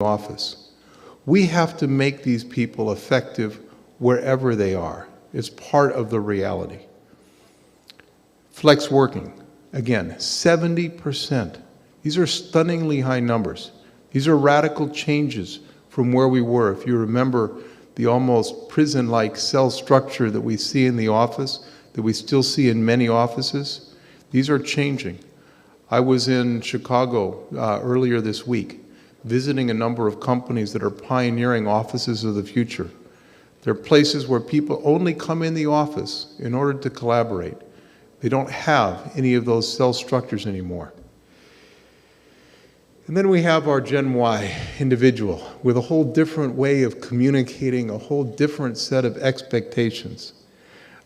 office. We have to make these people effective wherever they are. It's part of the reality. Flex working, again, 70%. These are stunningly high numbers. These are radical changes from where we were. If you remember the almost prison-like cell structure that we see in the office, that we still see in many offices, these are changing. I was in Chicago earlier this week, visiting a number of companies that are pioneering offices of the future. They're places where people only come in the office in order to collaborate. They don't have any of those cell structures anymore. And then we have our Gen Y individual with a whole different way of communicating, a whole different set of expectations.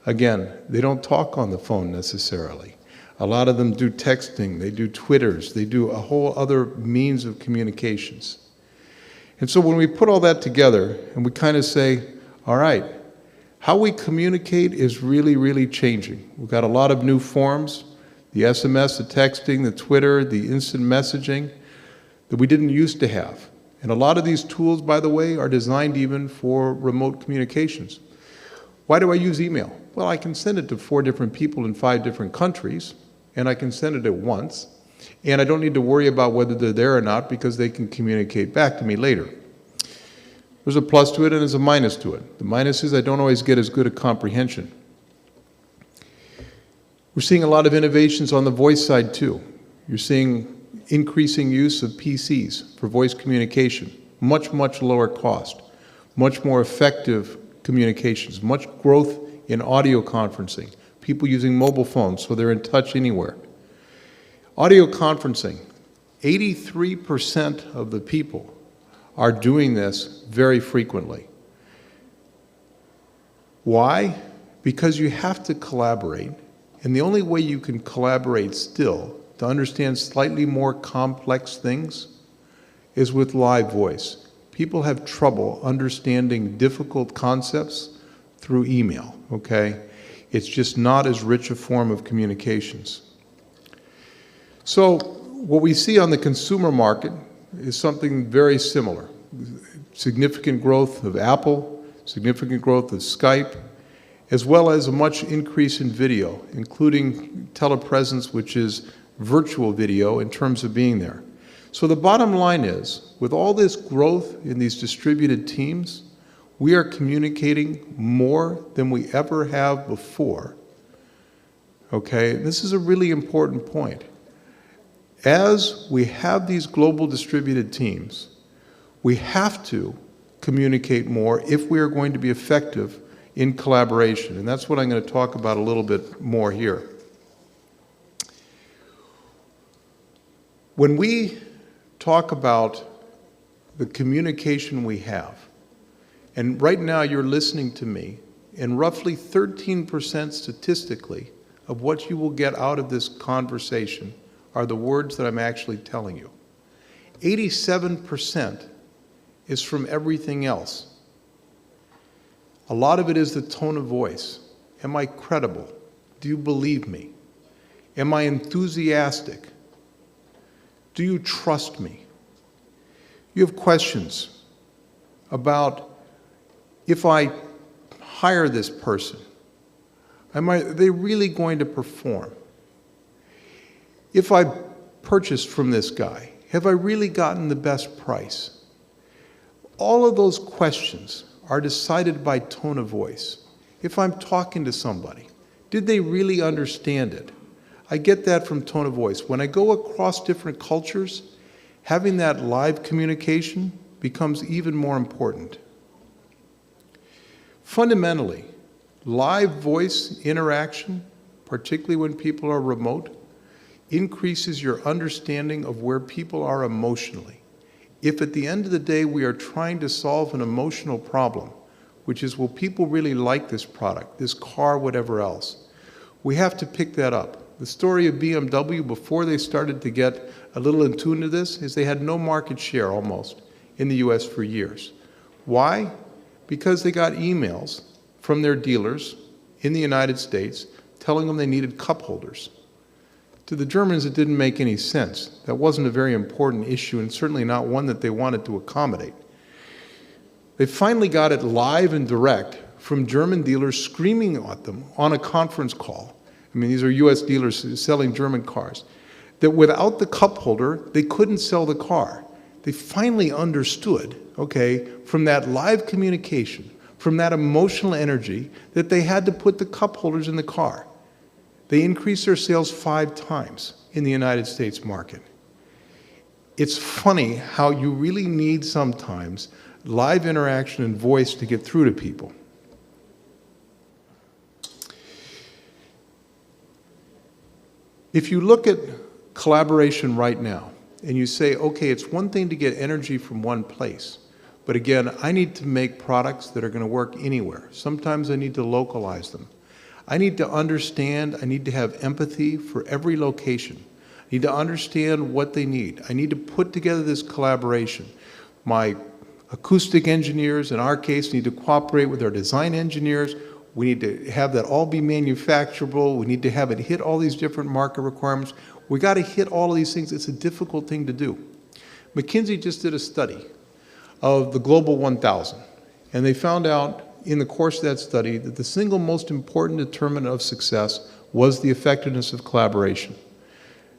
Again, they don't talk on the phone necessarily. A lot of them do texting, they do Twitters, they do a whole other means of communications. And so when we put all that together and we kind of say, all right, how we communicate is really, really changing. We've got a lot of new forms, the SMS, the texting, the Twitter, the instant messaging that we didn't used to have. And a lot of these tools, by the way, are designed even for remote communications. Why do I use email? Well, I can send it to 4 different people in 5 different countries, and I can send it at once, and I don't need to worry about whether they're there or not because they can communicate back to me later. There's a plus to it and there's a minus to it. The minus is I don't always get as good a comprehension. We're seeing a lot of innovations on the voice side too. You're seeing increasing use of PCs for voice communication, much, much lower cost, much more effective communications, much growth in audio conferencing, people using mobile phones so they're in touch anywhere. Audio conferencing, 83% of the people are doing this very frequently. Why? Because you have to collaborate, and the only way you can collaborate still to understand slightly more complex things is with live voice. People have trouble understanding difficult concepts through email, okay? It's just not as rich a form of communications. So what we see on the consumer market is something very similar. Significant growth of Apple, significant growth of Skype, as well as a much increase in video, including telepresence, which is virtual video in terms of being there. So the bottom line is, with all this growth in these distributed teams, we are communicating more than we ever have before. Okay, this is a really important point. As we have these global distributed teams, we have to communicate more if we are going to be effective in collaboration. And that's what I'm going to talk about a little bit more here. When we talk about the communication we have, and right now you're listening to me, and roughly 13% statistically of what you will get out of this conversation are the words that I'm actually telling you. 87% is from everything else. A lot of it is the tone of voice. Am I credible? Do you believe me? Am I enthusiastic? Do you trust me? You have questions about if I hire this person, are they really going to perform? If I purchased from this guy, have I really gotten the best price? All of those questions are decided by tone of voice. If I'm talking to somebody, did they really understand it? I get that from tone of voice. When I go across different cultures, having that live communication becomes even more important. Fundamentally, live voice interaction, particularly when people are remote, increases your understanding of where people are emotionally. If at the end of the day we are trying to solve an emotional problem, which is, will people really like this product, this car, whatever else, we have to pick that up. The story of BMW before they started to get a little in tune to this is they had no market share almost in the US for years. Why? Because they got emails from their dealers in the United States telling them they needed cup holders. To the Germans, it didn't make any sense. That wasn't a very important issue, and certainly not one that they wanted to accommodate. They finally got it live and direct from German dealers screaming at them on a conference call. I mean, these are US dealers selling German cars. That without the cup holder, they couldn't sell the car. They finally understood, okay, from that live communication, from that emotional energy, that they had to put the cup holders in the car. They increased their sales 5 times in the United States market. It's funny how you really need sometimes live interaction and voice to get through to people. If you look at collaboration right now, and you say, okay, it's one thing to get energy from one place, but again, I need to make products that are going to work anywhere. Sometimes I need to localize them. I need to understand, I need to have empathy for every location. I need to understand what they need. I need to put together this collaboration. My acoustic engineers, in our case, need to cooperate with our design engineers. We need to have that all be manufacturable. We need to have it hit all these different market requirements. We got to hit all of these things. It's a difficult thing to do. McKinsey just did a study of the Global 1000, and they found out in the course of that study that the single most important determinant of success was the effectiveness of collaboration.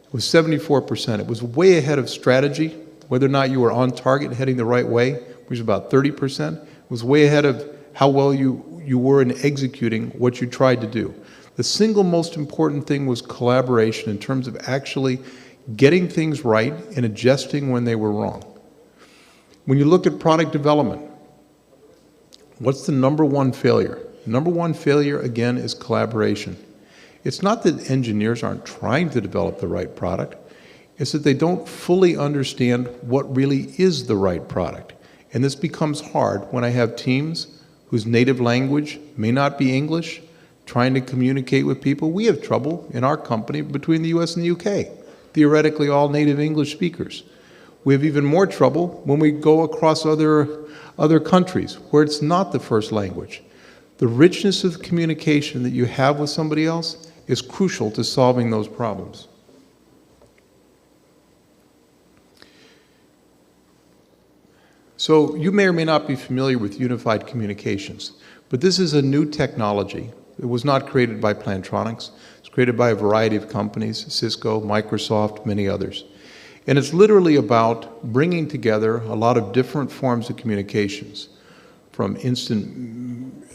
It was 74%. It was way ahead of strategy, whether or not you were on target and heading the right way, which was about 30%. It was way ahead of how well you were in executing what you tried to do. The single most important thing was collaboration in terms of actually getting things right and adjusting when they were wrong. When you look at product development, what's the number one failure? Number one failure, again, is collaboration. It's not that engineers aren't trying to develop the right product. It's that they don't fully understand what really is the right product. And this becomes hard when I have teams whose native language may not be English, trying to communicate with people. We have trouble in our company between the US and the UK, theoretically all native English speakers. We have even more trouble when we go across other countries where it's not the first language. The richness of communication that you have with somebody else is crucial to solving those problems. So you may or may not be familiar with unified communications, but this is a new technology. It was not created by Plantronics. It's created by a variety of companies, Cisco, Microsoft, many others. And it's literally about bringing together a lot of different forms of communications, from instant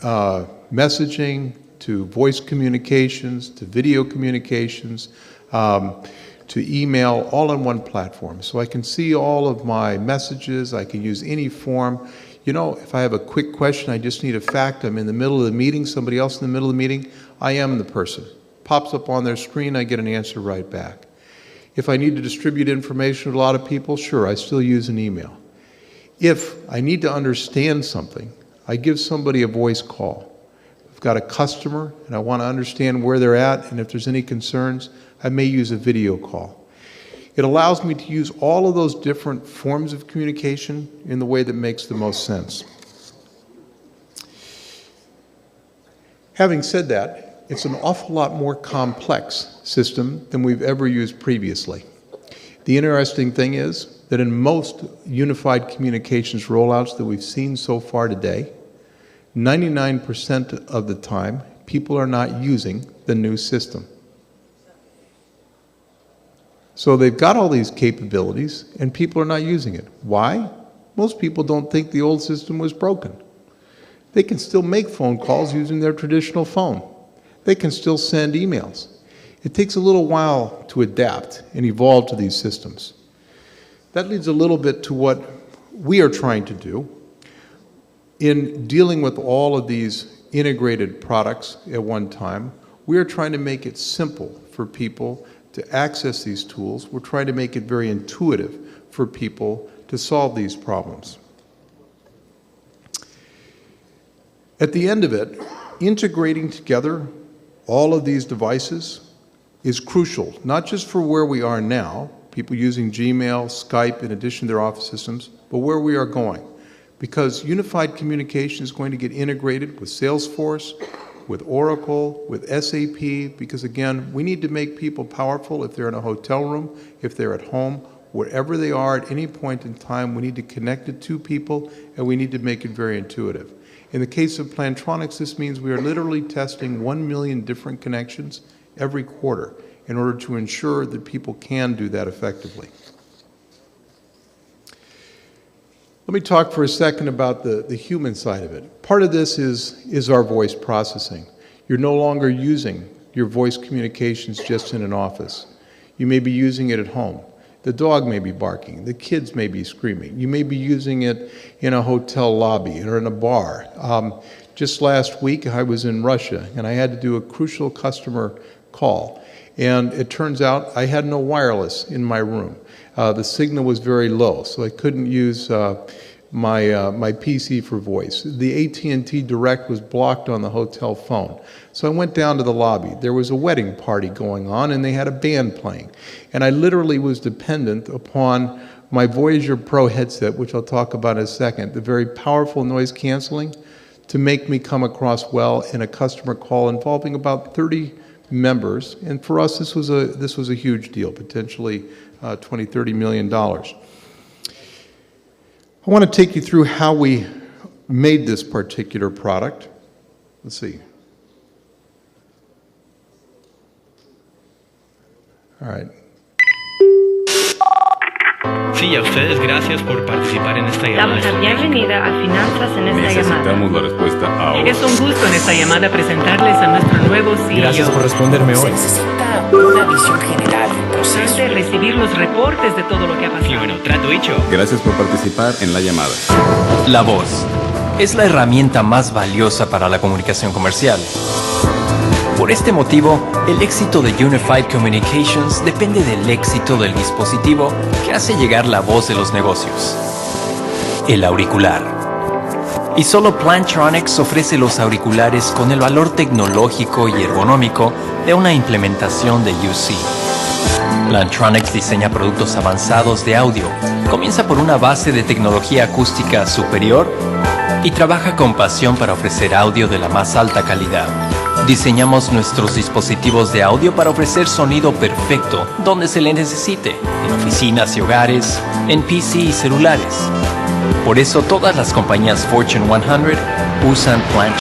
messaging to voice communications to video communications to email, all on one platform. So I can see all of my messages, I can use any form. You know, if I have a quick question, I just need a fact, I'm in the middle of the meeting, somebody else in the middle of the meeting, I am the person. Pops up on their screen, I get an answer right back. If I need to distribute information to a lot of people, sure, I still use an email. If I need to understand something, I give somebody a voice call. If I've got a customer and I want to understand where they're at and if there's any concerns, I may use a video call. It allows me to use all of those different forms of communication in the way that makes the most sense. Having said that, it's an awful lot more complex system than we've ever used previously. The interesting thing is that in most unified communications rollouts that we've seen so far today, 99% of the time, people are not using the new system. So they've got all these capabilities, and people are not using it. Why? Most people don't think the old system was broken. They can still make phone calls using their traditional phone. They can still send emails. It takes a little while to adapt and evolve to these systems. That leads a little bit to what we are trying to do in dealing with all of these integrated products at one time. We are trying to make it simple for people to access these tools. We're trying to make it very intuitive for people to solve these problems. At the end of it, integrating together all of these devices is crucial, not just for where we are now, people using Gmail, Skype in addition to their office systems, but where we are going. Because unified communication is going to get integrated with Salesforce, with Oracle, with SAP, because again, we need to make people powerful if they're in a hotel room, if they're at home, wherever they are at any point in time. We need to connect it to people, and we need to make it very intuitive. In the case of Plantronics, this means we are literally testing 1 million different connections every quarter in order to ensure that people can do that effectively. Let me talk for a second about the human side of it. Part of this is our voice processing. You're no longer using your voice communications just in an office. You may be using it at home. The dog may be barking. The kids may be screaming. You may be using it in a hotel lobby or in a bar. Just last week, I was in Russia, and I had to do a crucial customer call. And it turns out I had no wireless in my room. The signal was very low, so I couldn't use my PC for voice. The AT&T Direct was blocked on the hotel phone. So I went down to the lobby. There was a wedding party going on, and they had a band playing. And I literally was dependent upon my Voyager Pro headset, which I'll talk about in a second, the very powerful noise canceling, to make me come across well in a customer call involving about 30 members. And for us, this was a huge deal, potentially $20–30 million. I want to take you through how we made this particular product. Let's see. All right. Sí, a ustedes gracias por participar en esta llamada. Damos la bienvenida a Finanzas en esta llamada. Necesitamos la respuesta ahora. Es un gusto en esta llamada presentarles a nuestro nuevo CEO. Gracias por responderme hoy. Se necesita una visión general del proceso. De recibir los reportes de todo lo que ha pasado. Y bueno, trato hecho. Gracias por participar en la llamada. La voz es la herramienta más valiosa para la comunicación comercial. Por este motivo, el éxito de Unified Communications depende del éxito del dispositivo que hace llegar la voz de los negocios. El auricular. Y solo Plantronics ofrece los auriculares con el valor tecnológico y ergonómico de una implementación de UC. Plantronics diseña productos avanzados de audio, comienza por una base de tecnología acústica superior y trabaja con pasión para ofrecer audio de la más alta calidad. Diseñamos nuestros dispositivos de audio para ofrecer sonido perfecto donde se le necesite, en oficinas y hogares, en PC y celulares. Por eso todas las compañías Fortune 100 usan Plantronics.